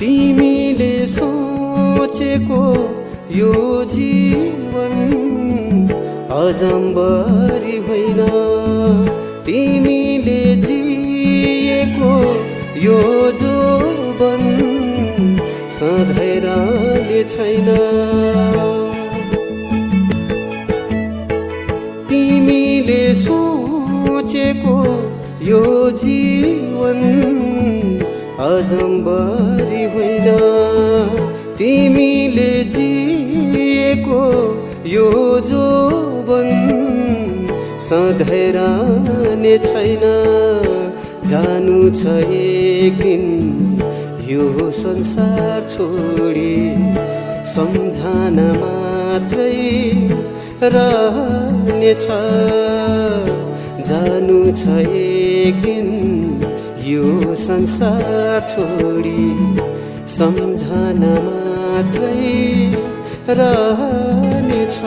तिमीले सोचेको यो जीवन अजम्बरी होइन, तिमीले जिएको यो जोवन सधैँ रहने छैन। तिमीले सोचेको यो जीवन अजम्बरी होइन, तिमीले जिएको यो जोवन सधैँ रहने छैन। जानु छ एक दिन यो संसार छोडी, सम्झना मात्रै रहनेछ। जानु छ एक दिन यो संसार छोडी, सम्झना मात्रै रहनेछ।